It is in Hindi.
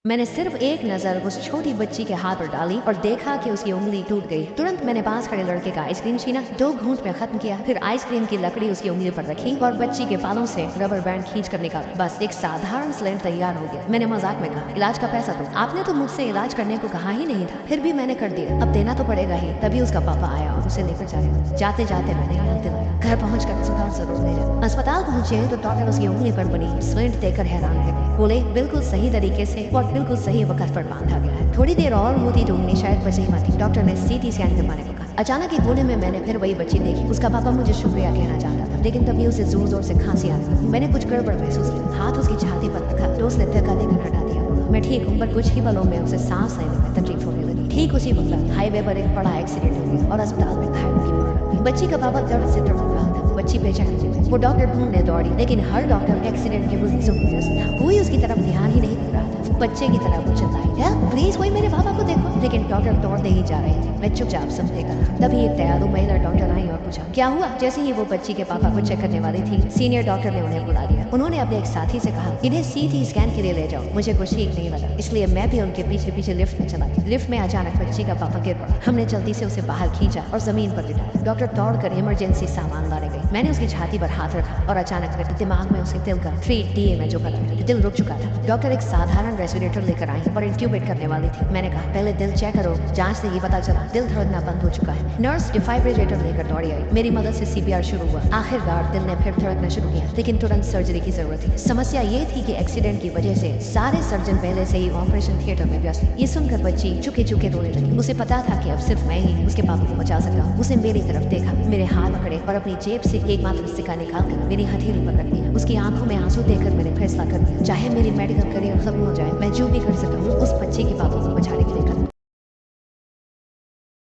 मैंने सिर्फ एक नजर उस छोटी बच्ची के हाथ पर डाली और देखा कि उसकी उंगली टूट गई। तुरंत मैंने पास खड़े लड़के का आइसक्रीम छीना, 2 घूंट में खत्म किया, फिर आइसक्रीम की लकड़ी उसकी उंगली पर रखी और बच्ची के बालों से रबर बैंड खींच कर निकाला। बस एक साधारण सिलेंडर तैयार हो गया। मैंने मजाक में कहा, इलाज का पैसा दो। आपने तो मुझसे इलाज करने को कहा ही नहीं था, फिर भी मैंने कर दिया, अब देना तो पड़ेगा ही। तभी उसका पापा आया और उसे लेकर चले। जाते जाते मैंने याद दिलाया, घर पहुंचकर अस्पताल जरूर ले जाए। अस्पताल पहुंचे तो डॉक्टर उसकी उंगली पर बनी स्लिंट देखकर हैरान रह गए। बोले, बिल्कुल सही तरीके से और बिल्कुल सही वक्त पर बांधा गया है। थोड़ी देर और होती तो उंगली शायद बच ही पाती। डॉक्टर ने सीटी स्कैन करवाने को कहा। अचानक ही कोने में मैंने फिर वही बच्ची देखी। उसका पापा मुझे शुक्रिया कहना चाहता था, लेकिन तभी उसे जोर जोर से खांसी आ गई। मैंने कुछ गड़बड़ महसूस की, हाथ उसकी छाती पर रखा तो उसने धक्का देकर हटा दिया। मैं ठीक हूँ, पर कुछ ही पलों में उसे सांस लेने में तकलीफ होने लगी। ठीक उसी वक्त हाईवे पर एक बड़ा एक्सीडेंट हो गया और अस्पताल में घायल की मौत। बच्ची का पापा दर्द से तड़प रहा था। बच्ची बेचैन थी। वो डॉक्टर ढूंढने दौड़ी, लेकिन हर डॉक्टर एक्सीडेंट के मरीजों को व्यस्त था। कोई उसकी तरफ ध्यान ही नहीं दे रहा था। बच्चे की तरफ वो चिल्लाई, प्लीज कोई मेरे पापा को देखो, लेकिन डॉक्टर दौड़ते ही जा रहे थे। मैं चुपचाप सब देखा था। तभी एक दयालु महिला डॉक्टर आई और पूछा, क्या हुआ? जैसे ही वो बच्ची के पापा को चेक करने वाली थी, सीनियर डॉक्टर ने उन्हें बुला लिया। उन्होंने अपने एक साथी से कहा, इन्हें सीटी स्कैन के लिए ले जाओ। मुझे कुछ ठीक नहीं लगा, इसलिए मैं भी उनके पीछे पीछे लिफ्ट में चला गया। लिफ्ट में अचानक बच्ची का पापा गिर पड़ा। हमने जल्दी से उसे बाहर खींचा और जमीन पर लिटाया। डॉक्टर दौड़कर इमरजेंसी सामान लाने गए। मैंने उसकी छाती पर हाथ रखा और अचानक मेरे दिमाग में उसके दिल का 3D में जो करा, दिल रुक चुका था। डॉक्टर एक साधारण रेस्पिरेटर लेकर आई और इंट्यूबेट करने वाली थी। मैंने कहा, पहले दिल चेक करो। जांच से ये पता चला दिल धड़कना बंद हो चुका है। नर्स डिफाइब्रिलेटर लेकर दौड़ी आई। मेरी मदद से CPR शुरू हुआ। आखिरकार दिल ने फिर धड़कना शुरू किया, लेकिन तुरंत सर्जरी की जरूरत थी। समस्या ये थी कि एक्सीडेंट की वजह से सारे सर्जन पहले से ही ऑपरेशन थिएटर में व्यस्त थे। ये सुनकर बच्ची चुके चुके रोने लगी। उसे पता था कि अब सिर्फ मैं ही उसके पापा को बचा सकता हूँ। उसने मेरी तरफ देखा, मेरे हाथ पकड़े और अपनी जेब से एकमात्र सिक्का निकालकर मेरी हथेली पर रख दिया। उसकी आंखों में आंसू देखकर मैंने फैसला कर दिया, चाहे मेरी मेडिकल करियर खत्म हो जाए, मैं जो भी कर सकता हूँ उस बच्चे के पापा को बचाने के लिए करूँ।